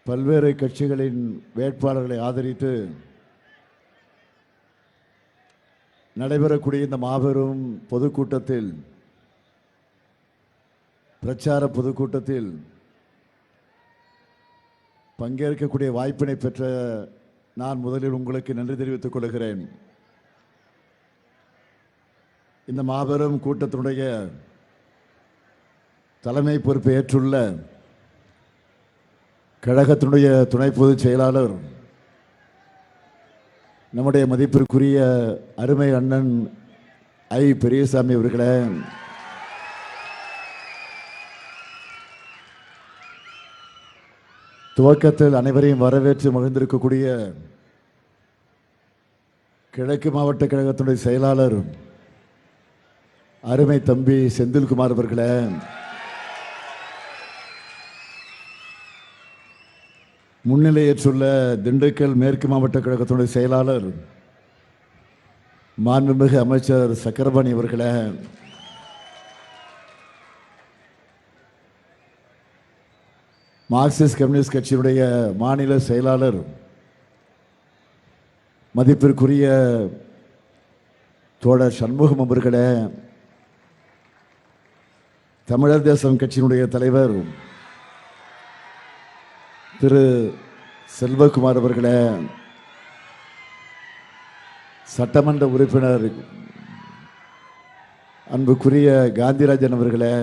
பல்வேறு கட்சிகளின் வேட்பாளர்களை ஆதரித்து நடைபெறக்கூடிய இந்த மாபெரும் பொதுக்கூட்டத்தில், பிரச்சார பொதுக்கூட்டத்தில் பங்கேற்கக்கூடிய வாய்ப்பினை பெற்ற நான் முதலில் உங்களுக்கு நன்றி தெரிவித்துக் கொள்கிறேன். இந்த மாபெரும் கூட்டத்தினுடைய தலைமை பொறுப்பை ஏற்றுள்ள கழகத்தினுடைய துணை பொதுச் செயலாளர் நம்முடைய மதிப்பிற்குரிய அருமை அண்ணன் ஐ பெரியசாமி அவர்களே, துவக்கத்தில் அனைவரையும் வரவேற்று மகிழ்ந்திருக்கக்கூடிய கிழக்கு மாவட்ட கழகத்தினுடைய செயலாளர் அருமை தம்பி செந்தில்குமார் அவர்களே, முன்னிலையேற்றுள்ள திண்டுக்கல் மேற்கு மாவட்ட கழகத்தினுடைய செயலாளர் மாண்புமிகு அமைச்சர் சக்கரபாணி அவர்களே, மார்க்சிஸ்ட் கம்யூனிஸ்ட் கட்சியினுடைய மாநில செயலாளர் மதிப்பிற்குரிய தோழர் சண்முகம் அவர்களே, தமிழர் தேசம் கட்சியினுடைய தலைவர் திரு செல்வகுமார் அவர்களே, சட்டமன்ற உறுப்பினர் அன்புக்குரிய காந்திராஜன் அவர்களே,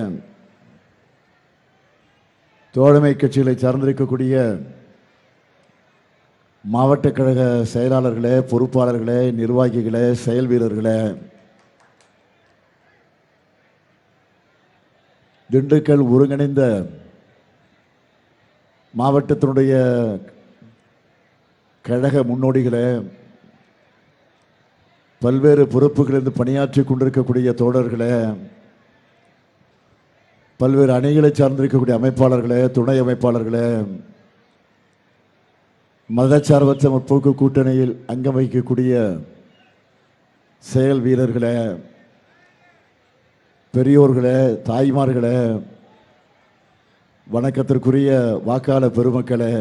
தோழமை கட்சிகளை சார்ந்திருக்கக்கூடிய மாவட்ட கழக செயலாளர்களே, பொறுப்பாளர்களே, நிர்வாகிகளே, செயல் வீரர்களே, திண்டுக்கல் ஒருங்கிணைந்த மாவட்டத்தினுடைய கழக முன்னோடிகளே, பல்வேறு பொறுப்புகளிலிருந்து பணியாற்றி கொண்டிருக்கக்கூடிய தோழர்களே, பல்வேறு அணிகளை சார்ந்திருக்கக்கூடிய அமைப்பாளர்களே, துணை அமைப்பாளர்களே, மதச்சார்பற்ற முற்போக்கு கூட்டணியில் அங்கம் வகிக்கக்கூடிய செயல் வீரர்களே, பெரியோர்களே, தாய்மார்களே, வணக்கத்திற்குரிய வாக்காளர் பெருமக்களே,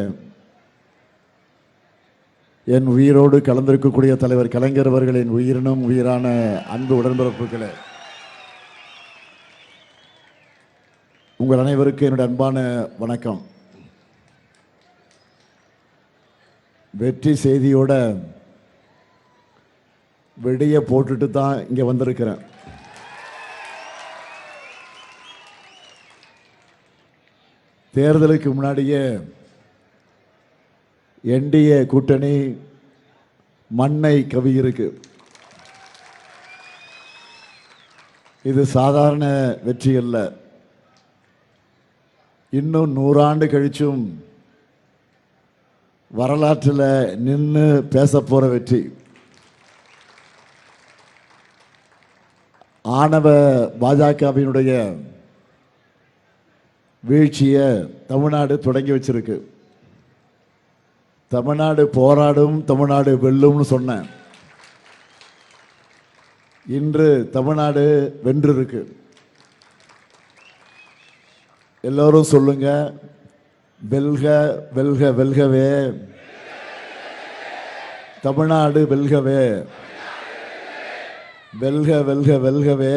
என் உயிரோடு கலந்திருக்கக்கூடிய தலைவர் கலைஞர் அவர்களின் உயிரினும் உயிரான அன்பு உடன்பிறப்புகளே, உங்கள் அனைவருக்கும் என்னுடைய அன்பான வணக்கம். வெற்றி செய்தியோட வெடியை போட்டுட்டு தான் இங்கே வந்திருக்கிறேன். தேர்தலுக்கு முன்னாடியே என்டிஏ கூட்டணி மண்ணை கவி இருக்கு. இது சாதாரண வெற்றி அல்ல. இன்னும் 100 ஆண்டு கழிச்சும் வரலாற்றில் நின்று பேச போற வெற்றி. ஆணவ பாஜகவினுடைய வீழ்ச்சியை தமிழ்நாடு தொடங்கி வச்சிருக்கு. தமிழ்நாடு போராடும், தமிழ்நாடு வெல்லும்னு சொன்னேன். இன்று தமிழ்நாடு வென்றிருக்கு. எல்லோரும் சொல்லுங்க, வெல்க வெல்க வெல்கவே, தமிழ்நாடு வெல்கவே, வெல்க வெல்க வெல்கவே,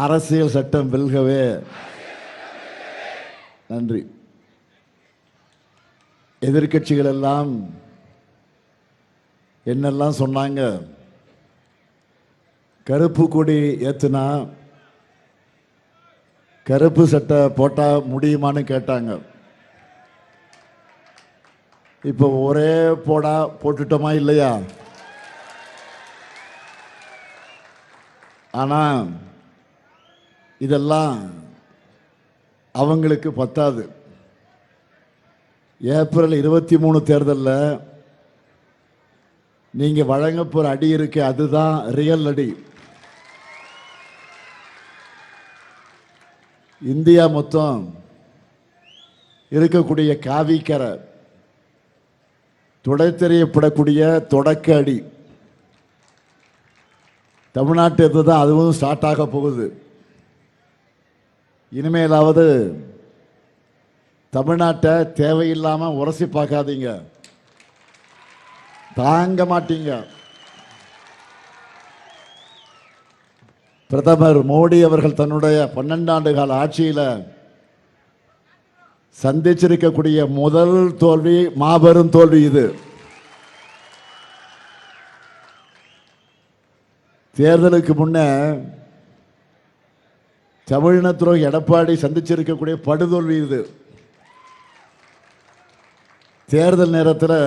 அரசியல் சட்டம் வெல்கவே. நன்றி. எதிர்கட்சிகள் எல்லாம் என்னெல்லாம் சொன்னாங்க? கருப்பு கொடி ஏத்துனா கருப்பு சட்டை போட்டா முடியுமான்னு கேட்டாங்க. இப்போ ஒரே போடா போட்டுட்டோமா இல்லையா? ஆனா இதெல்லாம் அவங்களுக்கு பத்தாது. ஏப்ரல் 23 தேர்தலில் நீங்க வழங்க போற அடி இருக்கு, அதுதான் ரியல் அடி. இந்தியா மொத்தம் இருக்கக்கூடிய காவிக்கரை துடைத்தெறியப்படக்கூடிய தொடக்க அடி தமிழ்நாட்டு தான். அதுவும் ஸ்டார்ட் ஆக போகுது. இனிமேலாவது தமிழ்நாட்டை தேவையில்லாம உரசி பார்க்காதீங்க, தாங்க மாட்டீங்க. பிரதமர் மோடி அவர்கள் தன்னுடைய 12 ஆண்டு கால ஆட்சியில் சந்திச்சிருக்கக்கூடிய முதல் தோல்வி, மாபெரும் தோல்வி இது. தேர்தலுக்கு முன்ன தமிழின துரோகி எடப்பாடி சந்திச்சிருக்கக்கூடிய படுதோல்வி இது. தேர்தல் நேரத்தில்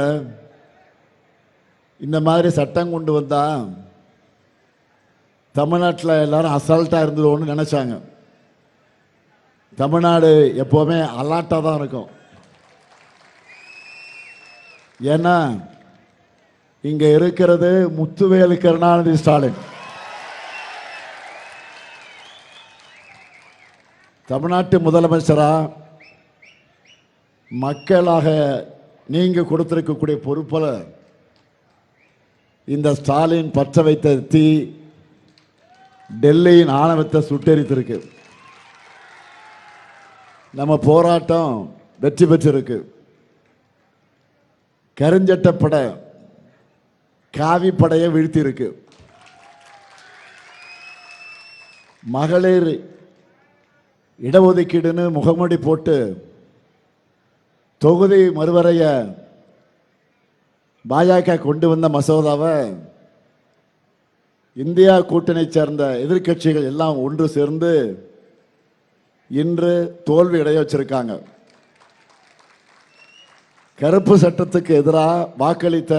இந்த மாதிரி சட்டம் கொண்டு வந்தா தமிழ்நாட்டில் எல்லாரும் அசால்ட்டாக இருந்ததுன்னு நினைச்சாங்க. தமிழ்நாடு எப்போவுமே அலாட்டாக தான் இருக்கும். ஏன்னா இங்கே இருக்கிறது முத்துவேலு கருணாநிதி ஸ்டாலின். தமிழ்நாட்டு முதலமைச்சரா மக்களாக நீங்க கொடுத்திருக்கக்கூடிய பொறுப்பில் இந்த ஸ்டாலின் பற்ற வைத்த தீ டெல்லியின் ஆணவத்தை சுட்டெரித்திருக்கு. நம்ம போராட்டம் வெற்றி பெற்றிருக்கு. கருஞ்சட்டப்பட காவி படையை வீழ்த்தி இருக்கு. மகளிர் இடஒதுக்கீடுன்னு முகமூடி போட்டு தொகுதி மறுவரைய பாஜக கொண்டு வந்த மசோதாவை இந்தியா கூட்டணி சேர்ந்த எதிர்க்கட்சிகள் எல்லாம் ஒன்று சேர்ந்து இன்று தோல்வி அடைய வச்சிருக்காங்க. கருப்பு சட்டத்துக்கு எதிராக வாக்களித்த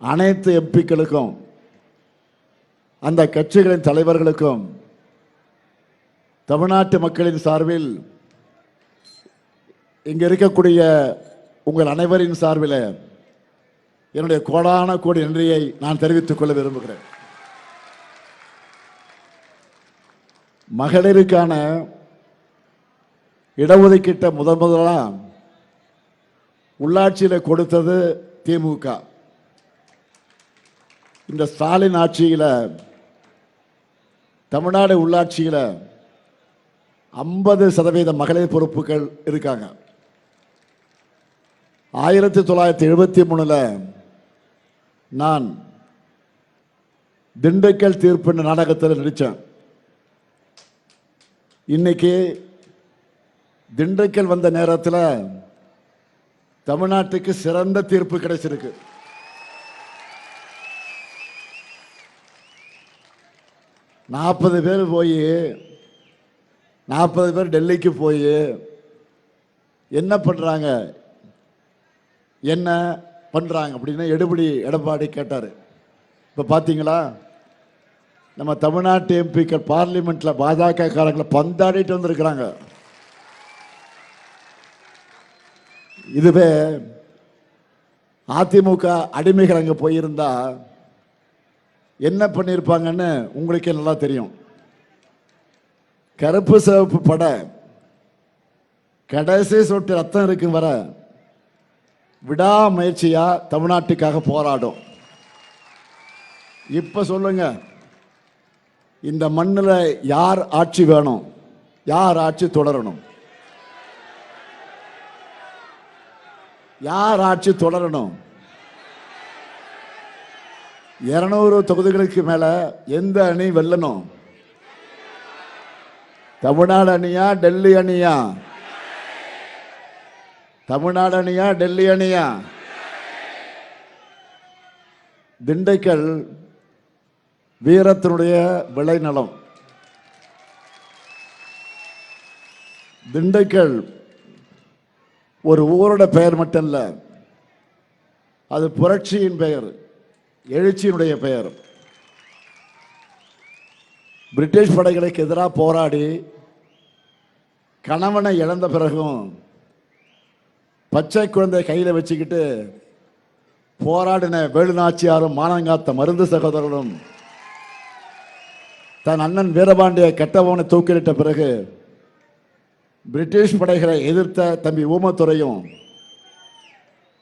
அனைத்து எம்பிக்களுக்கும் அந்த கட்சிகளின் தலைவர்களுக்கும் தமிழ்நாட்டு மக்களின் சார்பில் இங்க இருக்கக்கூடிய உங்கள் அனைவரின் சார்பில் என்னுடைய கோடான கோடி நன்றியை நான் தெரிவித்துக் கொள்ள விரும்புகிறேன். மகளிருக்கான இடஒதுக்கீட்டை முதலாக உள்ளாட்சியில் கொடுத்தது திமுக. இந்த ஸ்டாலின் ஆட்சியில் தமிழ்நாடு உள்ளாட்சியில் 50% மகளிர் பொறுப்புகள் இருக்காங்க. 1973 நான் திண்டுக்கல் தீர்ப்பு நாடகத்தில் நடித்தேன். இன்னைக்கு திண்டுக்கல் வந்த நேரத்தில் தமிழ்நாட்டுக்கு சிறந்த தீர்ப்பு கிடைச்சிருக்கு. நாற்பது பேர் டெல்லிக்கு போய் என்ன பண்றாங்க அப்படின்னு எடப்பாடி கேட்டார். இப்போ பார்த்தீங்களா, நம்ம தமிழ்நாட்டு எம்பிக்கள் பார்லிமெண்ட்ல பாஜக காரங்களை பந்தாடிட்டு வந்திருக்கிறாங்க. இதுவே அதிமுக அடிமைகள் அங்கே போயிருந்தா என்ன பண்ணியிருப்பாங்கன்னு உங்களுக்கே நல்லா தெரியும். கருப்பு சிவப்பு பட கடைசி சொட்டு ரத்தம் இருக்கும் வர விடாமுயற்சியா தமிழ்நாட்டுக்காக போராடும். இப்ப சொல்லுங்க, இந்த மண்ணில் யார் ஆட்சி வேணும், யார் ஆட்சி தொடரணும், யார் ஆட்சி தொடரணும்? 200 தொகுதிகளுக்கு மேல எந்த அணி வெல்லணும்? தமிழ்நாடு அணியா டெல்லி அணியா? தமிழ்நாடு அணியா டெல்லி அணியா? திண்டுக்கல் வீரத்தினுடைய விளைநிலம். திண்டுக்கல் ஒரு ஊரோட பெயர் மட்டும் இல்ல, அது புரட்சியின் பெயர், எழுச்சியினுடைய பெயர். பிரிட்டிஷ் படைகளுக்கு எதிராக போராடி கணவனை இழந்த பிறகும் பச்சை குழந்தை கையில் வச்சுக்கிட்டு போராடின வேலுநாச்சியாரும் மானங்காத்த மருந்து சகோதரர்களும் தன் அண்ணன் வீரபாண்டிய கெட்டவனை தூக்கிலிட்ட பிறகு பிரிட்டிஷ் படைகளை எதிர்த்த தம்பி ஊமத்துறையும்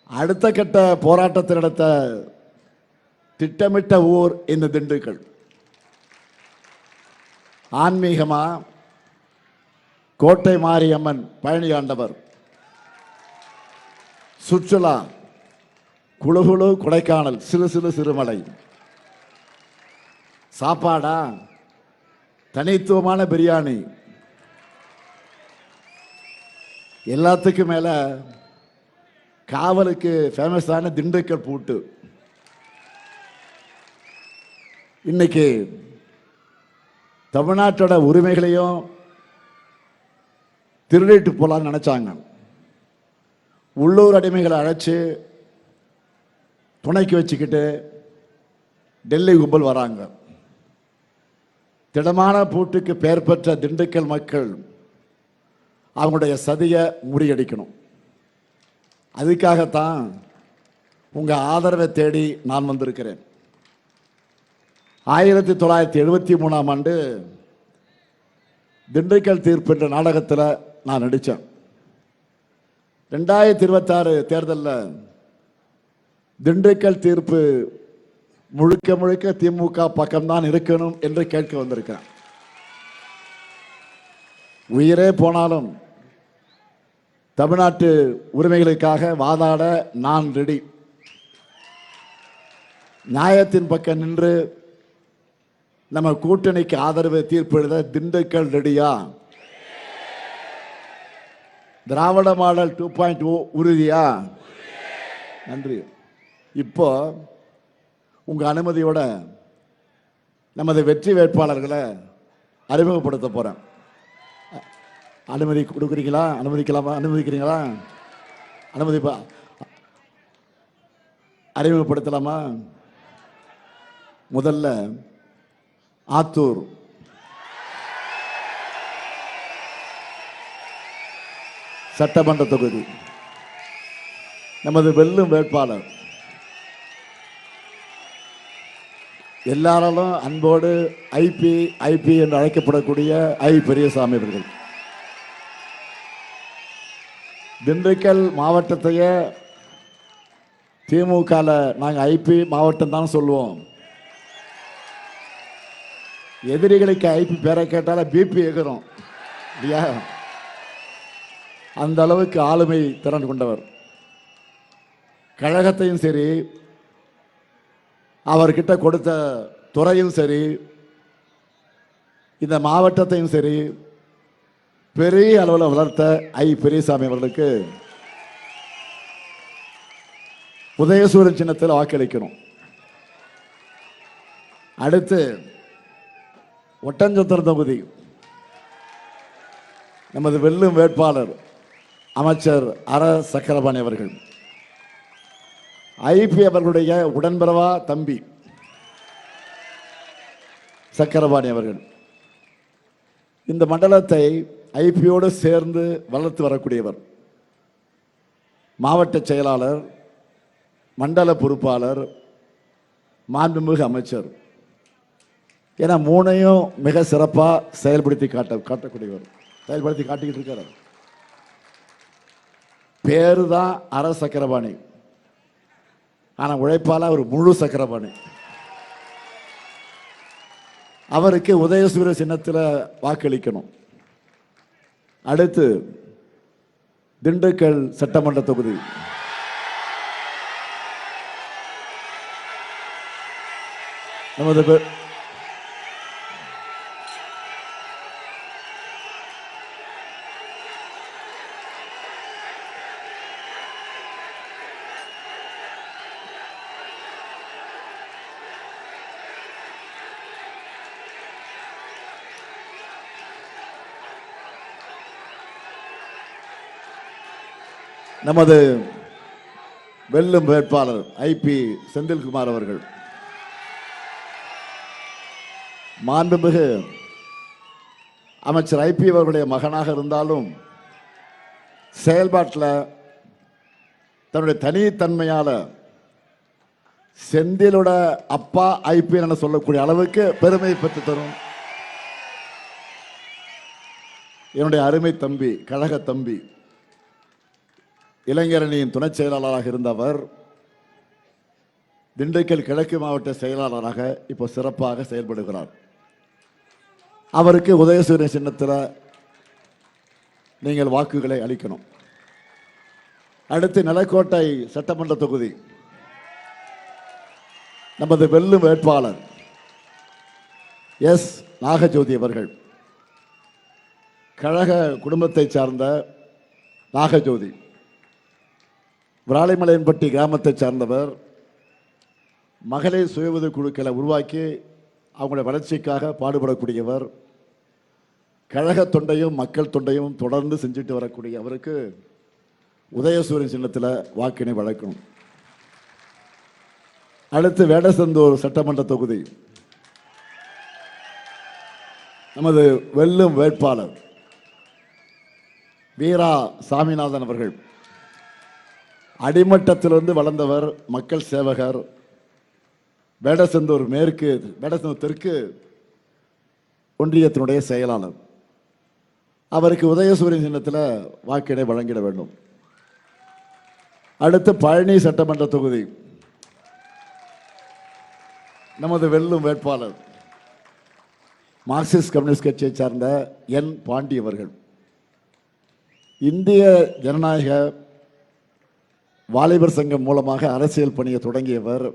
அடுத்த கட்ட போராட்டத்தை நடத்த திட்டமிட்ட ஊர் இந்த திண்டுக்கல். ஆன்மீகமா கோட்டை மாரியம்மன் பழனி ஆண்டவர், சுற்றுலா குளுகுளு கொடைக்கானல் சிலு சிலு சிறுமலை, சாப்பாடா தனித்துவமான பிரியாணி, எல்லாத்துக்கும் மேல காவலுக்கு ஃபேமஸான திண்டுக்கல் பூட்டு. இன்னைக்கு தமிழ்நாட்டோட உரிமைகளையும் திருடிட்டு போலான்னு நினைச்சாங்க. உள்ளூர் அடிமைகளை அழைச்சு துணைக்கு வச்சுக்கிட்டு டெல்லி கும்பல் வராங்க. திடமான பூட்டுக்கு பெயர் பெற்ற திண்டுக்கல் மக்கள் அவங்களுடைய சதியை முறியடிக்கணும். அதுக்காகத்தான் உங்க ஆதரவை தேடி நான் வந்திருக்கிறேன். 1973ஆம் ஆண்டு திண்டுக்கல் தீர்ப்பு என்ற நாடகத்தில் நான் நடித்தேன். 2026 தேர்தலில் திண்டுக்கல் தீர்ப்பு முழுக்க முழுக்க திமுக பக்கம்தான் இருக்கணும் என்று கேட்க வந்திருக்கிறேன். உயிரே போனாலும் தமிழ்நாட்டு உரிமைகளுக்காக வாதாட நான் ரெடி. நியாயத்தின் பக்கம் நின்று நம்ம கூட்டணிக்கு ஆதரவு தீர்ப்பு எழுத திண்டுக்கல் ரெடியா? திராவிட மாடல் 2.0 உறுதியா? நன்றி. இப்போ உங்க அனுமதியோட நமது வெற்றி வேட்பாளர்களை அறிமுகப்படுத்த போறேன். அனுமதி கொடுக்குறீங்களா? அனுமதிக்கலாமா? அனுமதிக்கிறீங்களா? அனுமதிப்பா. அறிமுகப்படுத்தலாமா? முதல்ல ஆத்தூர் சட்டமன்ற தொகுதி நமது வெல்லும் வேட்பாளர், எல்லாராலும் அன்போடு ஐபி ஐபி என்று அழைக்கப்படக்கூடிய ஐ பெரியசாமி அவர்கள். திண்டுக்கல் மாவட்டத்தையே திமுக நாங்கள் ஐபி மாவட்டம் தான் சொல்லுவோம். எதிரிகளுக்கு ஐபி பேரை கேட்டால பிபி எகிறோம் இல்லையா? அந்த அளவுக்கு ஆளுமை திறன் கொண்டவர். கழகத்தையும் சரி, அவர்கிட்ட கொடுத்த துறையும் சரி, இந்த மாவட்டத்தையும் சரி பெரிய அளவில் வளர்த்த ஐ பெரியசாமி அவர்களுக்கு உதயசூரன் சின்னத்தில் வாக்களிக்கணும். அடுத்து ஒட்டஞ்சத்திரம் தொகுதி நமது வெல்லும் வேட்பாளர் அமைச்சர் அர சக்கரபாணி அவர்கள். ஐபி அவர்களுடைய உடன்பிறவா தம்பி சக்கரபாணி அவர்கள். இந்த மண்டலத்தை ஐபியோடு சேர்ந்து வளர்த்து வரக்கூடியவர். மாவட்ட செயலாளர், மண்டல பொறுப்பாளர், மாண்புமிகு அமைச்சர் என மூணையும் மிக சிறப்பாக செயல்படுத்தி காட்டக்கூடியவர். செயல்படுத்தி காட்டிக்கிட்டு இருக்கார். பேரு தான் அர சக்கரபாணி, ஆனால் உழைப்பால ஒரு முழு சக்கரபாணி. அவருக்கு உதயசூர சின்னத்தில் வாக்களிக்கணும். அடுத்து திண்டுக்கல் சட்டமன்ற தொகுதி நமது நமது வெல்லும் வேட்பாளர் ஐபி செந்தில்குமார் அவர்கள். மாண்புமிகு அமைச்சர் ஐபி அவர்களுடைய மகனாக இருந்தாலும் செயல்பாட்டில் தன்னுடைய தனித்தன்மையால் செந்திலோட அப்பா ஐபி என சொல்லக்கூடிய அளவுக்கு பெருமை பெற்று தரும் என்னுடைய அருமை தம்பி, கழக தம்பி, இளைஞரணியின் துணை செயலாளராக இருந்தவர் திண்டுக்கல் கிழக்கு மாவட்ட செயலாளராக இப்போ சிறப்பாக செயல்படுகிறார். அவருக்கு உதயசூரியன் சின்னத்தில் நீங்கள் வாக்குகளை அளிக்கணும். அடுத்து நிலக்கோட்டை சட்டமன்ற தொகுதி நமது வெல்லும் வேட்பாளர் எஸ் நாகஜோதி அவர்கள். கழக குடும்பத்தை சார்ந்த நாகஜோதி விராலிமலையன்பட்டி கிராமத்தை சார்ந்தவர். மகளிர் சுய உதவி குழுக்களை உருவாக்கி அவங்களுடைய வளர்ச்சிக்காக பாடுபடக்கூடியவர். கழக தொண்டையும் மக்கள் தொண்டையும் தொடர்ந்து செஞ்சுட்டு வரக்கூடிய அவருக்கு உதயசூரியன் சின்னத்தில் வாக்கினை வழங்கணும். அடுத்து வேடசந்தூர் சட்டமன்ற தொகுதி நமது வெல்லும் வேட்பாளர் வீரா சாமிநாதன் அவர்கள். அடிமட்டத்திலிருந்து வளர்ந்தவர், மக்கள் சேவகர். வேடசந்தூர் மேற்கு, வேடசந்தூர் தெற்கு ஒன்றியத்தினுடைய செயலாளர். அவருக்கு உதயசூரியன் சின்னத்தில் வாக்கினை வழங்கிட வேண்டும். அடுத்து பழனி சட்டமன்ற தொகுதி நமது வெல்லும் வேட்பாளர் மார்க்சிஸ்ட் கம்யூனிஸ்ட் கட்சியை சார்ந்த என் பாண்டி அவர்கள். இந்திய ஜனநாயக வாலிபர் சங்கம் மூலமாக அரசியல் பணியை தொடங்கியவர்.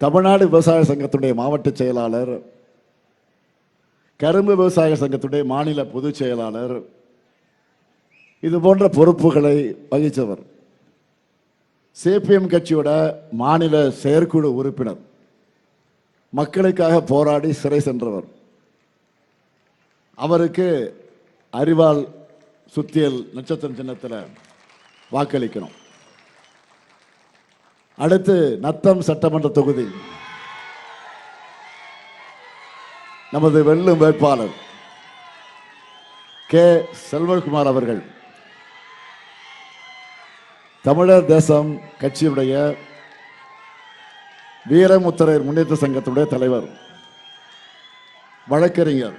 தமிழ்நாடு விவசாய சங்கத்துடைய மாவட்ட செயலாளர், கரும்பு விவசாய சங்கத்துடைய மாநில பொதுச் செயலாளர், இது போன்ற பொறுப்புகளை வகித்தவர். சிபிஎம் கட்சியோட மாநில செயற்குழு உறுப்பினர், மக்களுக்காக போராடி சிறை சென்றவர். அவருக்கு அறிவால் சுத்தியல் நட்சத்திரம் சின்னத்தில் வாக்களிக்கணும். அடுத்து நத்தம் சட்டமன்ற தொகுதி நமது வெல்லும் வேட்பாளர் கே செல்வகுமார் அவர்கள். தமிழர் தேசம் கட்சியுடைய வீரமுத்திரையர் முன்னேற்ற சங்கத்துடைய தலைவர், வழக்கறிஞர்.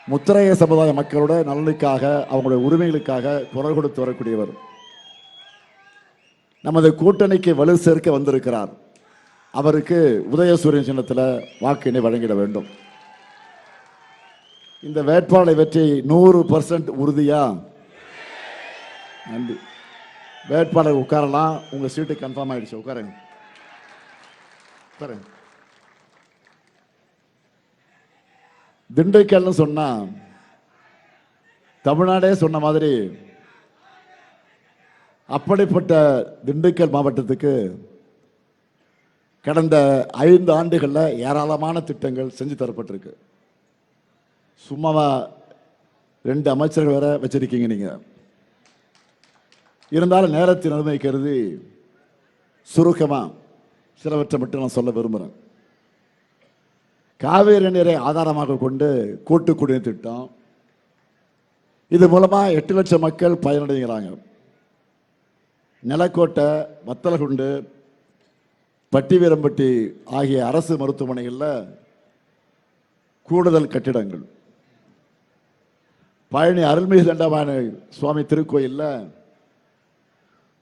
முத்திரைய சமுதாய மக்களோட நலனுக்காக, அவங்களுடைய உரிமைகளுக்காக குரல் கொடுத்து வரக்கூடியவர். நமது கூட்டணிக்கு வலு சேர்க்க வந்திருக்கிறார். அவருக்கு உதயசூரியன் சின்னத்தில் வாக்கினை வழங்கிட வேண்டும். இந்த வேட்பாளரை வெற்றி 100% உறுதியா? நன்றி. வேட்பாளர் உட்காரலாம். உங்க சீட்டு கன்ஃபார்ம் ஆயிடுச்சு. உட்காருங்க. திண்டுக்கல்னு சொன்னா தமிழ்நாடே சொன்ன மாதிரி அப்படிப்பட்ட திண்டுக்கல் மாவட்டத்துக்கு கடந்த 5 ஆண்டுகளில் ஏராளமான திட்டங்கள் செஞ்சு தரப்பட்டிருக்கு. சும்மாவா 2 அமைச்சர்கள் வேற வச்சிருக்கீங்க நீங்க. இருந்தாலும் நேரத்தின் அருமை கருதி சுருக்கமா சிலவற்றை மட்டும் நான் சொல்ல விரும்புகிறேன். காவேரி நீரை ஆதாரமாக கொண்டு கூட்டு குடிநீர் திட்டம், இது மூலமா 8 லட்சம் மக்கள் பயனடைகிறாங்க. நிலக்கோட்டை, வத்தலகுண்டு, பட்டிவீரம்பட்டி ஆகிய அரசு மருத்துவமனைகளில் கூடுதல் கட்டிடங்கள். பழனி அருள்மிகு தண்டபாணி சுவாமி திருக்கோயிலில்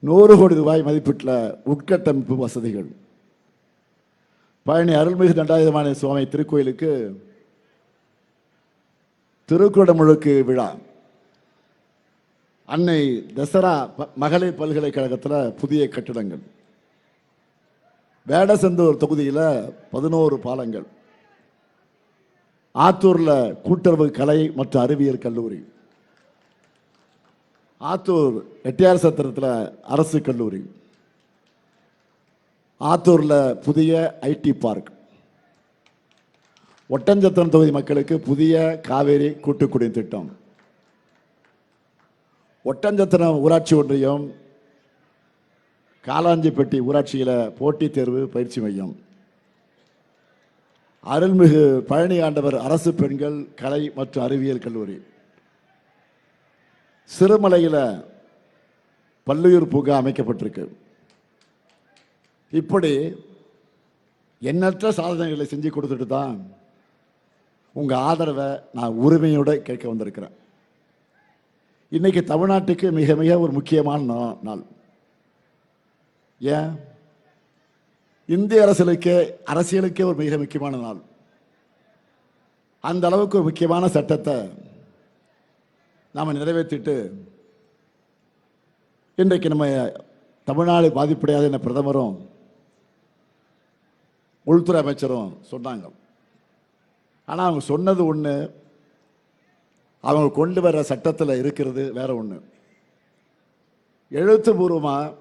100 கோடி ரூபாய் மதிப்பீட்டில் உட்கட்டமைப்பு வசதிகள். பழனி அருள்மிகு தண்டாயுதபாணி சுவாமி திருக்கோயிலுக்கு திருக்குடமுழுக்கு விழா. அன்னை தசரா மகளிர் பல்கலைக்கழகத்தில் புதிய கட்டிடங்கள். வேடசந்தூர் தொகுதியில் 11 பாலங்கள். ஆத்தூரில் கூட்டுறவு கலை மற்றும் அறிவியல் கல்லூரி. ஆத்தூர் எட்டியார் சத்திரத்தில் அரசு கல்லூரி. ஆத்தூரில் புதிய ஐடி பார்க். ஒட்டஞ்சத்திரம் தொகுதி மக்களுக்கு புதிய காவேரி கூட்டு குடிநீர் திட்டம். ஒட்டஞ்சத்திரம் ஊராட்சி ஒன்றியம், காலாஞ்சிப்பட்டி ஊராட்சியில் போட்டித் தேர்வு பயிற்சி மையம். அருள்மிகு பழனி ஆண்டவர் அரசு பெண்கள் கலை மற்றும் அறிவியல் கல்லூரி. சிறுமலையில் பல்லுயிர் பூங்கா அமைக்கப்பட்டிருக்கு. இப்படி எண்ணற்ற சாதனைகளை செஞ்சு கொடுத்துட்டு தான் உங்க ஆதரவை நான் உரிமையோட கேட்க வந்திருக்கிறேன். இன்னைக்கு தமிழ்நாட்டுக்கு மிக மிக ஒரு முக்கியமான நாள். ஏன்? இந்திய அரசியலுக்கே ஒரு மிக முக்கியமான நாள். அந்த அளவுக்கு ஒரு முக்கியமான சட்டத்தை நாம் நிறைவேற்றிட்டு இன்றைக்கு நம்ம தமிழ்நாடு பாதிப்படையாத என பிரதமரும் உள்துறை அமைச்சரும் சொன்னாங்க. ஆனால் அவங்க சொன்னது ஒன்று, அவங்க கொண்டு வர சட்டத்தில் இருக்கிறது வேற ஒன்று. எழுத்துப்பூர்வமாக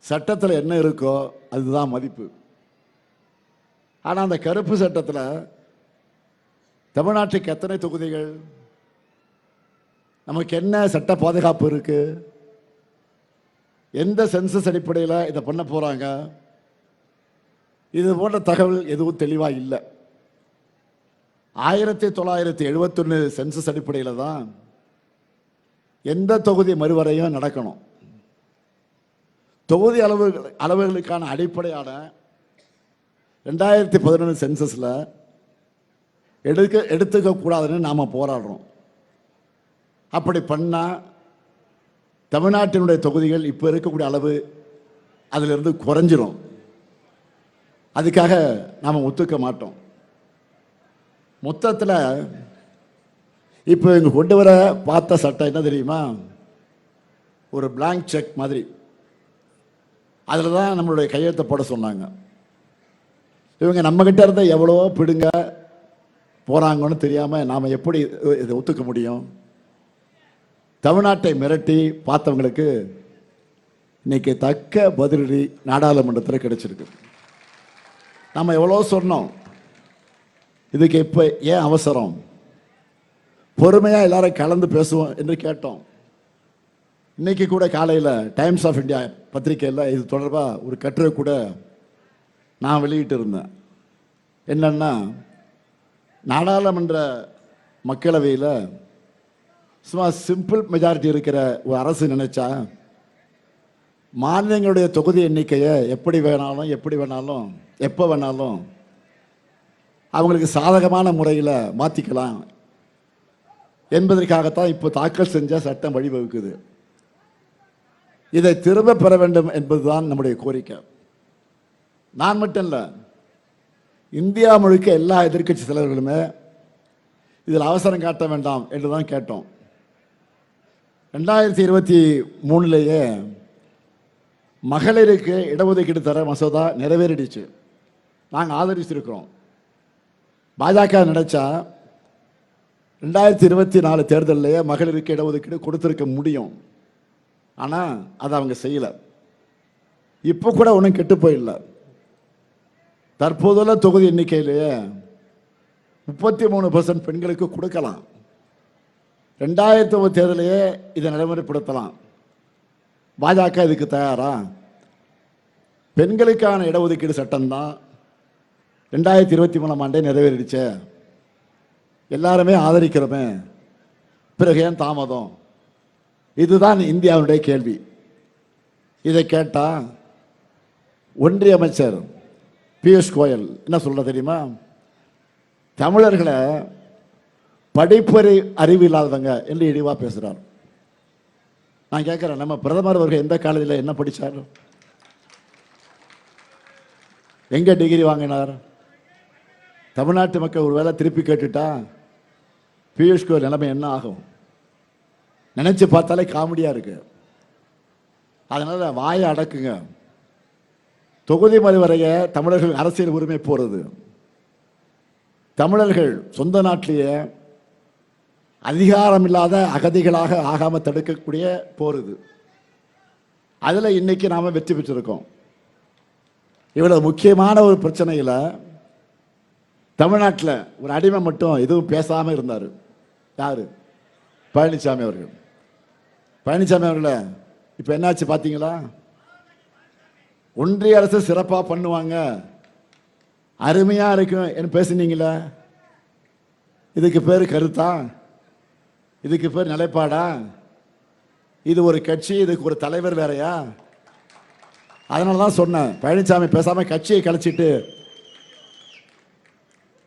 சட்டத்தில் என்ன இருக்கோ அதுதான் மதிப்பு. ஆனால் அந்த கருப்பு சட்டத்தில் தமிழ்நாட்டுக்கு எத்தனை தொகுதிகள், நமக்கு என்ன சட்ட பாதுகாப்பு இருக்கு, எந்த சென்சஸ் அடிப்படையில் இதை பண்ண போறாங்க, இது போன்ற தகவல் எதுவும் தெளிவாக இல்லை. 1971 சென்சஸ் அடிப்படையில் தான் எந்த தொகுதி மறுவரையும் நடக்கணும். தொகுதி அளவுகளுக்கான அடிப்படையான 2011 சென்சஸில் எடுத்துக்க கூடாதுன்னு நாம் போராடுறோம். அப்படி பண்ணால் தமிழ்நாட்டினுடைய தொகுதிகள் இப்போ இருக்கக்கூடிய அளவு அதிலிருந்து குறைஞ்சிரும். அதுக்காக நாம் ஒத்துக்க மாட்டோம். மொத்தத்தில் இப்போ இங்கே கொண்டு வர பார்த்த சட்டம் என்ன தெரியுமா, ஒரு பிளாங்க் செக் மாதிரி. அதில் தான் நம்மளுடைய கையெழுத்தை போட சொன்னாங்க. இவங்க நம்மக்கிட்ட இருந்த எவ்வளவோ பிடுங்க போகிறாங்கன்னு தெரியாமல் நாம் எப்படி இதை ஒத்துக்க முடியும்? தமிழ்நாட்டை மிரட்டி பார்த்தவங்களுக்கு இன்னைக்கு தக்க பதிலடி நாடாளுமன்றத்தில் கிடைச்சிருக்கு. நம்ம எவ்வளோ சொன்னோம், இதுக்கு இப்போ ஏன் அவசரம், பொறுமையாக எல்லாரும் கலந்து பேசுவோம் என்று கேட்டோம். இன்னைக்கு கூட காலையில் டைம்ஸ் ஆஃப் இந்தியா பத்திரிகையில் இது தொடர்பாக ஒரு கட்டுரை கூட நான் வெளியிட்டு இருந்தேன். என்னன்னா, நாடாளுமன்ற மக்களவையில் சும்மா சிம்பிள் மெஜாரிட்டி இருக்கிற ஒரு அரசு நினைச்சா மாநிலங்களுடைய தொகுதி எண்ணிக்கையை எப்படி வேணாலும் எப்போ வேணாலும் அவங்களுக்கு சாதகமான முறையில் மாற்றிக்கலாம் என்பதற்காகத்தான் இப்போ தாக்கல் செஞ்ச சட்டம் வழிவகுக்குது. இதை திரும்ப பெற வேண்டும் என்பதுதான் நம்முடைய கோரிக்கை. நான் மட்டும் இல்லை, இந்தியா முழுக்க எல்லா எதிர்க்கட்சி தலைவர்களுமே இதில் அவசரம் காட்ட வேண்டாம் என்று தான் கேட்டோம். 2023 மகளிருக்கு இடஒதுக்கீடு தர மசோதா நிறைவேறிடுச்சு. நாங்கள் ஆதரிச்சிருக்கிறோம். பாஜக நினைச்சா 2024 தேர்தலிலேயே மகளிருக்கு இடஒதுக்கீடு கொடுத்திருக்க முடியும். ஆனால் அதை அவங்க செய்யலை. இப்போ கூட ஒன்றும் கெட்டு போயிடல. தற்போதுள்ள தொகுதி எண்ணிக்கையிலேயே 33% பெண்களுக்கு கொடுக்கலாம். 2009 தேர்தலையே இதை நடைமுறைப்படுத்தலாம். பாஜக இதுக்கு தயாரா? பெண்களுக்கான இடஒதுக்கீடு சட்டம் தான் 2023 ஆண்டே நிறைவேறிடுச்சே, எல்லாருமே ஆதரிக்கிறோமே, பிறகு ஏன் தாமதம்? இதுதான் இந்தியாவுடைய கேள்வி. இதை கேட்டால் ஒன்றிய அமைச்சர் பியூஷ் கோயல் என்ன சொல்ற தெரியுமா, தமிழர்களை படிப்பறி அறிவு இல்லாதவங்க என்று இழிவாக பேசுகிறார். நான் கேட்குறேன், நம்ம பிரதமர் அவர்கள் எந்த காலேஜில் என்ன படித்தார், எங்கே டிகிரி வாங்கினார்? தமிழ்நாட்டு மக்கள் ஒரு வேளை திருப்பி கேட்டுட்டா பியூஷ் கோயல் நிலைமை என்ன ஆகும்? நினைச்சு பார்த்தாலே காமெடியாக இருக்கு. அதனால வாயை அடக்குங்க. தொகுதி மறுவரைய தமிழர்கள் அரசியல் உரிமை போறது, தமிழர்கள் சொந்த நாட்டிலேயே அதிகாரம் இல்லாத அகதிகளாக ஆகாம தடுக்கக்கூடிய போறது. அதில் இன்னைக்கு நாம வெற்றி பெற்றிருக்கோம். இவ்வளவு முக்கியமான ஒரு பிரச்சனையில் தமிழ்நாட்டில் ஒரு அடிமை மட்டும் எதுவும் பேசாமல் இருந்தார். யாரு? பழனிசாமி அவர்கள். பழனிசாமி அவர்கள இப்போ என்னாச்சு பார்த்தீங்களா? ஒன்றிய அரசு சிறப்பாக பண்ணுவாங்க, அருமையாக இருக்கும் என்று பேசுனீங்களா? இதுக்கு பேர் கருத்தா? இதுக்கு பேர் நிலைப்பாடா? இது ஒரு கட்சி, இதுக்கு ஒரு தலைவர் வேறையா? அதனால தான் சொன்னேன், பழனிசாமி பேசாமல் கட்சியை கலைச்சிட்டு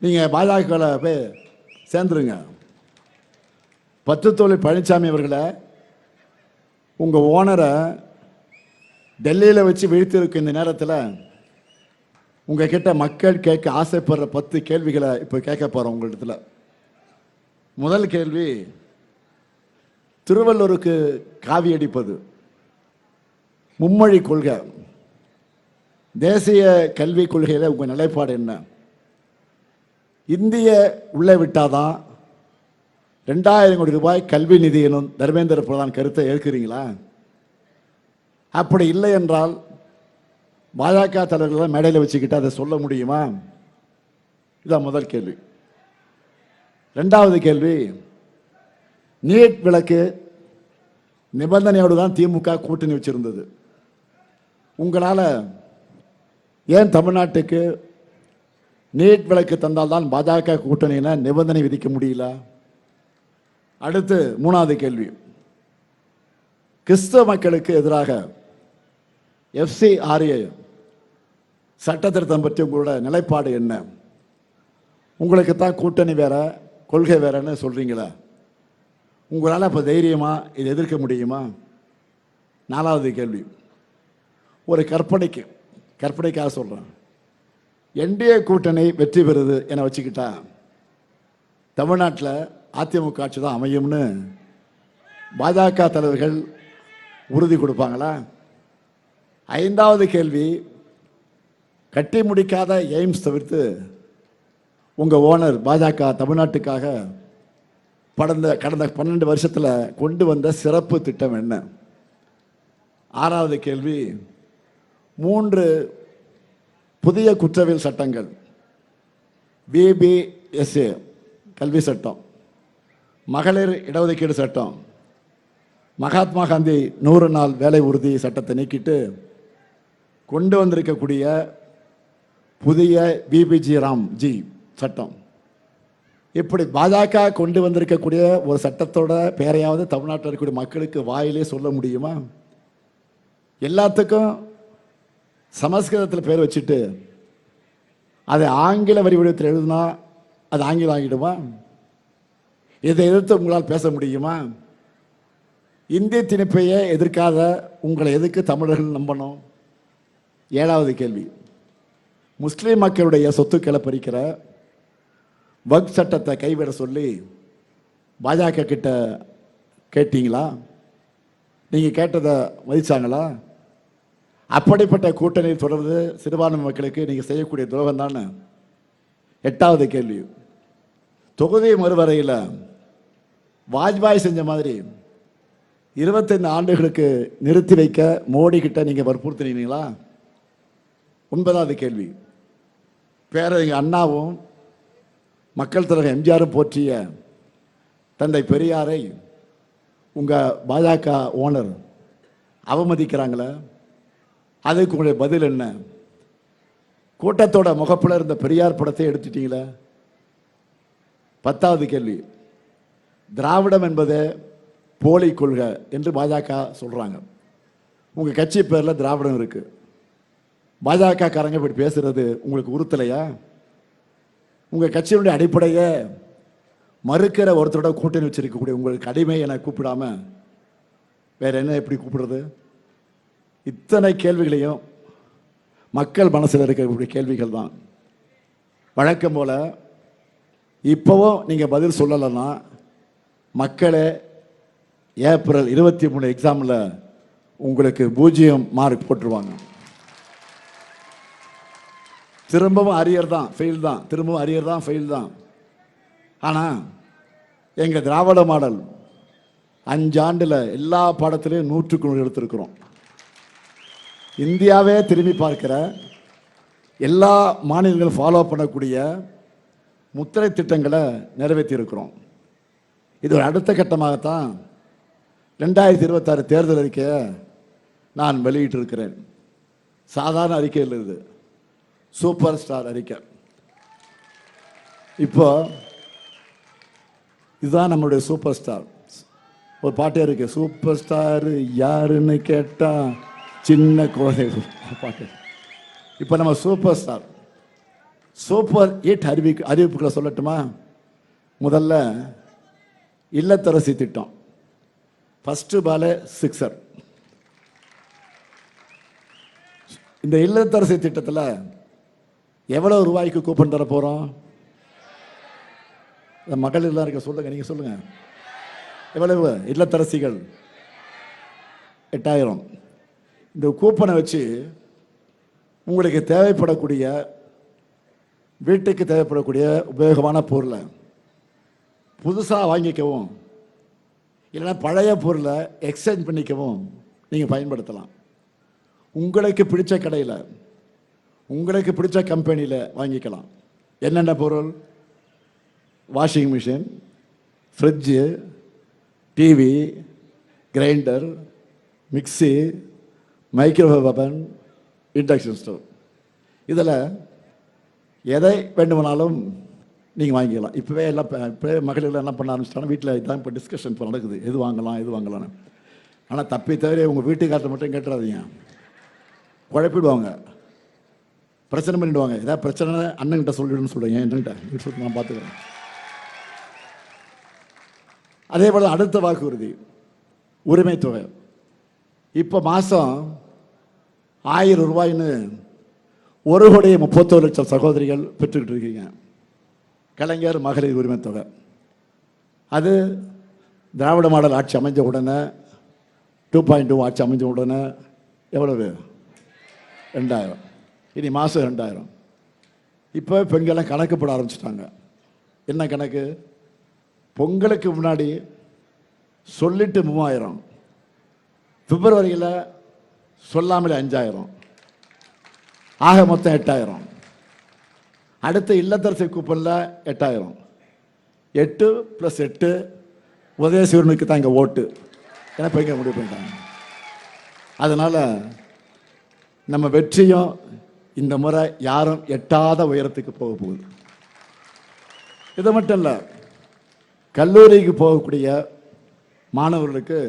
நீங்கள் பாஜக போய் சேர்ந்துருங்க. பத்துத்தோழி பழனிசாமி அவர்களை, உங்கள் ஓனரை டெல்லியில் வச்சு வீழ்த்திருக்கும் இந்த நேரத்தில் உங்ககிட்ட மக்கள் கேட்க ஆசைப்படுற 10 கேள்விகளை இப்போ கேட்க போகிறோம் உங்களிடத்தில். முதல் கேள்வி, திருவள்ளுவருக்கு காவி அடிப்பது, மும்மொழி கொள்கை, தேசிய கல்விக் கொள்கையில் உங்கள் நிலைப்பாடு என்ன? இந்திய உள்ளே விட்டாதான் 2000 கோடி ரூபாய் கல்வி நிதி எனும் தர்மேந்திர பிரதான் கருத்தை ஏற்கிறீங்களா? அப்படி இல்லை என்றால் பாஜக தலைவர்களை மேடையில் வச்சுக்கிட்டு அதை சொல்ல முடியுமா? இதான் முதல் கேள்வி. ரெண்டாவது கேள்வி, நீட் விலக்கு நிபந்தனையோடு தான் திமுக கூட்டணி வச்சிருந்தது. உங்களால் ஏன் தமிழ்நாட்டுக்கு நீட் விலக்கு தந்தால்தான் பாஜக கூட்டணியின நிபந்தனை விதிக்க முடியல? அடுத்து மூணாவது கேள்வி, கிறிஸ்தவ மக்களுக்கு எதிராக FCRA சட்ட திருத்தம் பற்றி உங்களோட நிலைப்பாடு என்ன? உங்களுக்கு தான் கூட்டணி வேற கொள்கை வேறன்னு சொல்றீங்களா? உங்களால் இப்போ தைரியமாக இதை எதிர்க்க முடியுமா? நாலாவது கேள்வி, ஒரு கற்பனைக்காக சொல்கிறேன். NDA கூட்டணி வெற்றி பெறுது என வச்சுக்கிட்டா தமிழ்நாட்டில் அதிமுக ஆட்சி தான் அமையும்னு பாஜக தலைவர்கள் உறுதி கொடுப்பாங்களா? ஐந்தாவது கேள்வி, கட்டி முடிக்காத எய்ம்ஸ் தவிர்த்து உங்கள் ஓனர் பாஜக தமிழ்நாட்டுக்காக கடந்த 12 வருஷத்தில் கொண்டு வந்த சிறப்பு திட்டம் என்ன? ஆறாவது கேள்வி, 3 புதிய குற்றவியல் சட்டங்கள், BBSA கல்வி சட்டம், மகளிர் இடஒதுக்கீடு சட்டம், மகாத்மா காந்தி 100 நாள் வேலை உறுதி சட்டத்தை நீக்கிட்டு கொண்டு வந்திருக்கக்கூடிய புதிய BBG ராம்ஜி சட்டம், இப்படி பாஜக கொண்டு வந்திருக்கக்கூடிய ஒரு சட்டத்தோட பெயரையாவது தமிழ்நாட்டில் இருக்கக்கூடிய மக்களுக்கு வாயிலே சொல்ல முடியுமா? எல்லாத்துக்கும் சமஸ்கிருதத்தில் பேர் வச்சுட்டு அதை ஆங்கில வரி வடிவத்தில் எழுதுனா அது ஆங்கிலம் ஆகிடுமா? இதை எதிர்த்து உங்களால் பேச முடியுமா? இந்திய திணிப்பையே எதிர்க்காத உங்களை எதுக்கு தமிழர்கள் நம்பணும்? ஏழாவது கேள்வி, முஸ்லீம் மக்களுடைய சொத்துக்களை பறிக்கிற வக்ஃப் சட்டத்தை கைவிட சொல்லி பாஜக கிட்ட கேட்டீங்களா? நீங்கள் கேட்டதை மதிச்சாங்களா? அப்படிப்பட்ட கூட்டணியில் தொடர்ந்து சிறுபான்மை மக்களுக்கு நீங்கள் செய்யக்கூடிய துரோகம் தானே. எட்டாவது கேள்வி, தொகுதி மறுவரையில் வாஜ்பாய் செஞ்ச மாதிரி 25 ஆண்டுகளுக்கு நிறுத்தி வைக்க மோடி கிட்ட நீங்கள் வற்புறுத்தினீங்களா? ஒன்பதாவது கேள்வி, பேரறிஞர் அண்ணாவும் மக்கள் தலைவர் எம்ஜிஆரும் போற்றிய தந்தை பெரியாரை உங்கள் பாஜக ஓனர் அவமதிக்கிறாங்களே, அதுக்கு உங்களுடைய பதில் என்ன? கூட்டத்தோட முகப்பில் இருந்த பெரியார் படத்தை எடுத்துட்டீங்களே. பத்தாவது கேள்வி, திராவிடம் என்பது போலி கொள்கை என்று பாஜக சொல்கிறாங்க. உங்கள் கட்சி பேரில் திராவிடம் இருக்குது. பாஜக காரங்க இப்படி பேசுறது உங்களுக்கு உறுத்தலையா? உங்கள் கட்சியினுடைய அடிப்படையை மறுக்கிற ஒருத்தரோட கூட்டணி வச்சிருக்கக்கூடிய உங்களுக்கு அடிமை என கூப்பிடாம வேற என்ன எப்படி கூப்பிடுறது? இத்தனை கேள்விகளையும் மக்கள் மனசில் இருக்கக்கூடிய கேள்விகள் தான். வழக்கம் போல இப்போவும் நீங்கள் பதில் சொல்லலைன்னா மக்களே ஏப்ரல் 23 எக்ஸாமில் உங்களுக்கு 0 மார்க் போட்டுருவாங்க. திரும்பவும் அரியர் தான், ஃபெயில் தான், திரும்பவும் அரியர் தான், ஃபெயில் தான். ஆனால் எங்கள் திராவிட மாடல் 5 ஆண்டில் எல்லா பாடத்திலையும் 100க்கு 100 எடுத்திருக்கிறோம். இந்தியாவே திரும்பி பார்க்கிற எல்லா மாநிலங்களும் ஃபாலோ பண்ணக்கூடிய முத்திரை திட்டங்களை நிறைவேற்றி இருக்கிறோம். இது ஒரு அடுத்த கட்டமாகத்தான் 2026 தேர்தல் அறிக்கையை நான் வெளியிட்டிருக்கிறேன். சாதாரண அறிக்கையில் இது சூப்பர் ஸ்டார் அறிக்கை. இப்போ இதுதான் நம்மளுடைய சூப்பர் ஸ்டார். ஒரு பாட்டே இருக்கு, சூப்பர் ஸ்டார் யாருன்னு கேட்டா சின்ன குழந்தை பாட்டு. இப்போ நம்ம சூப்பர் ஸ்டார் சூப்பர் ஹிட் அறிவிப்புகளை சொல்லட்டுமா? முதல்ல இல்லத்தரசி திட்டம், ஃபர்ஸ்ட் பாலே 6. இந்த இல்லத்தரசி திட்டத்தில் எவ்வளவு ரூபாய்க்கு கூப்பன் தர போகிறோம்? மகளிர்லாம் இருக்க சொல்லுங்க, நீங்கள் சொல்லுங்க. எவ்வளவு இல்லத்தரசிகள்? 8000. இந்த கூப்பனை வச்சு உங்களுக்கு தேவைப்படக்கூடிய, வீட்டுக்கு தேவைப்படக்கூடிய உபயோகமான பொருளை புதுசாக வாங்கிக்கவும், இல்லைன்னா பழைய பொருளை எக்ஸ்சேஞ்ச் பண்ணிக்கவும் நீங்கள் பயன்படுத்தலாம். உங்களுக்கு பிடிச்ச கடையில், உங்களுக்கு பிடிச்ச கம்பெனியில் வாங்கிக்கலாம். என்னென்ன பொருள்? Washing machine, fridge, TV, grinder, mixie, microwave அவன், இண்டக்ஷன் ஸ்டவ். இதில் எதை வேண்டுமானாலும் நீங்கள் வாங்கிக்கலாம். இப்போவே எல்லாம் இப்போவே மகளிர் என்ன பண்ண ஆரம்பிச்சிட்டாங்க, வீட்டில் இதான் இப்போ டிஸ்கஷன் இப்போ நடக்குது, எது வாங்கலாம் எது வாங்கலான்னு. ஆனால் தப்பி தவிர உங்கள் வீட்டுக்காரத்தை மட்டும் கேட்டுறாதீங்க, குழப்பிடுவாங்க, பிரச்சனை பண்ணிடுவாங்க. ஏதாவது பிரச்சனை அண்ணன்கிட்ட சொல்லிடுன்னு சொல்லுங்க, என்னன்ட்ட சொல்லி நான் பார்த்துக்கிறேன். அதே போல் அடுத்த வாக்குறுதி உரிமை தொகை. இப்போ மாதம் 1000 ரூபாய்ன்னு 1,31,00,000 சகோதரிகள் பெற்றுக்கிட்டு இருக்கீங்க. கலைஞர் மகளிர் உரிமை தொகை அது திராவிட மாடல் ஆட்சி அமைஞ்ச உடனே 2.2 ஆட்சி அமைஞ்ச உடனே எவ்வளவு? 2000. இனி மாதம் 2000. இப்போ பெண்கள்லாம் கணக்கு போட ஆரம்பிச்சிட்டாங்க. என்ன கணக்கு? பொங்கலுக்கு முன்னாடி சொல்லிட்டு 3000, பிப்ரவரியில் சொல்லாமலே 5000, ஆக மொத்தம் 8000. அடுத்த இல்லத்தரசி கூப்பனில் 8000. 8 + 8 உதயசூரனுக்கு தான் இங்கே ஓட்டு. ஏன்னா பெண்கள் முடிவு பண்ணிட்டாங்க. அதனால் நம்ம வெற்றியும் இந்த முறை யாரும் எட்டாத உயரத்துக்கு போக போகுது. இது மட்டும் இல்லை, கல்லூரிக்கு போகக்கூடிய மாணவர்களுக்கு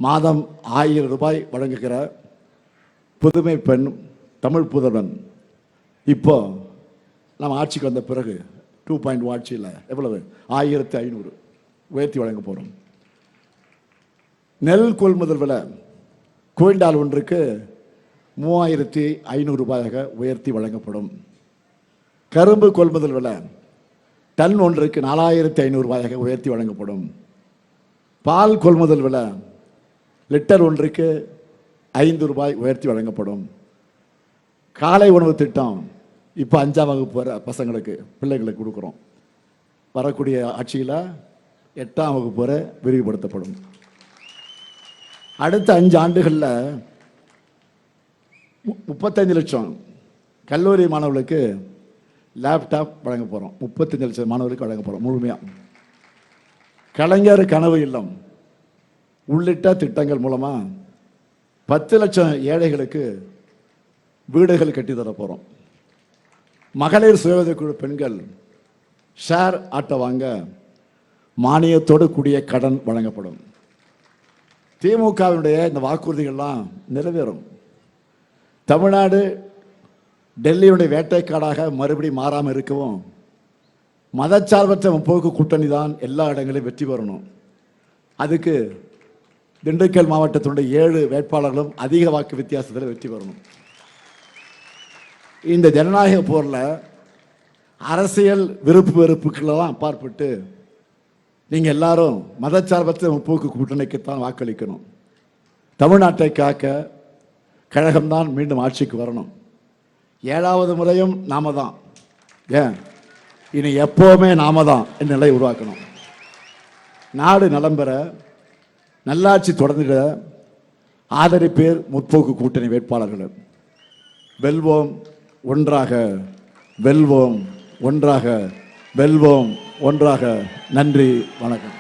மாதம் 1000 ரூபாய் வழங்குகிற புதுமை பெண் தமிழ் புதல்வன் இப்போ நம்ம ஆட்சிக்கு வந்த பிறகு 2.0 ஆட்சியில் எவ்வளவு? 1500 உயர்த்தி வழங்க போகிறோம். நெல் கொள்முதல் விலை குவிண்டால் ஒன்றுக்கு 3500 ரூபாயாக உயர்த்தி வழங்கப்படும். கரும்பு கொள்முதல் விலை டன் ஒன்றுக்கு 4500 ரூபாயாக உயர்த்தி வழங்கப்படும். பால் கொள்முதல் விலை லிட்டர் ஒன்றுக்கு 5 ரூபாய் உயர்த்தி வழங்கப்படும். காலை உணவு திட்டம் இப்போ 5ஆம் வகுப்பு வர பசங்களுக்கு, பிள்ளைங்களுக்கு கொடுக்குறோம். வரக்கூடிய ஆட்சியில் 8ஆம் வகுப்பு வரை விரிவுபடுத்தப்படும். அடுத்த 5 ஆண்டுகளில் 35 லட்சம் கல்லூரி மாணவர்களுக்கு லேப்டாப் வழங்க போகிறோம். 35 லட்சம் மாணவர்களுக்கு வழங்க போகிறோம் முழுமையாக. கலைஞர் கனவு இல்லம் உள்ளிட்ட திட்டங்கள் மூலமாக 10 லட்சம் ஏழைகளுக்கு வீடுகள் கட்டித்தர போகிறோம். மகளிர் சுய உதவிக்குழு பெண்கள் ஷேர் ஆட்டோ வாங்க மானியத்தோடு கூடிய கடன் வழங்கப்படும். திமுகவினுடைய இந்த வாக்குறுதிகள்லாம் நிறைவேறும். தமிழ்நாடு டெல்லியுடைய வேட்டைக்காடாக மறுபடி மாறாமல் இருக்கவும் மதச்சார்பற்ற முற்போக்கு கூட்டணி தான் எல்லா இடங்களிலும் வெற்றி பெறணும். அதுக்கு திண்டுக்கல் மாவட்டத்தினுடைய 7 வேட்பாளர்களும் அதிக வாக்கு வித்தியாசத்தில் வெற்றி பெறணும். இந்த ஜனநாயக போரில் அரசியல் விருப்பு வெறுப்புக்கெல்லாம் அப்பாற்பட்டு நீங்கள் எல்லாரும் மதச்சார்பற்ற முற்போக்கு கூட்டணிக்குத்தான் வாக்களிக்கணும். தமிழ்நாட்டை காக்க கழகம்தான் மீண்டும் ஆட்சிக்கு வரணும். 7வது முறையும் நாம தான், ஏன் இனி எப்போவுமே நாம தான் என்ற நிலை உருவாக்கணும். நாடு நலம் பெற, நல்லாட்சி தொடர்ந்திட ஆதரிப்பேர் முற்போக்கு கூட்டணி வேட்பாளர்கள். வெல்வோம் ஒன்றாக, வெல்வோம் ஒன்றாக, வெல்வோம் ஒன்றாக. நன்றி, வணக்கம்.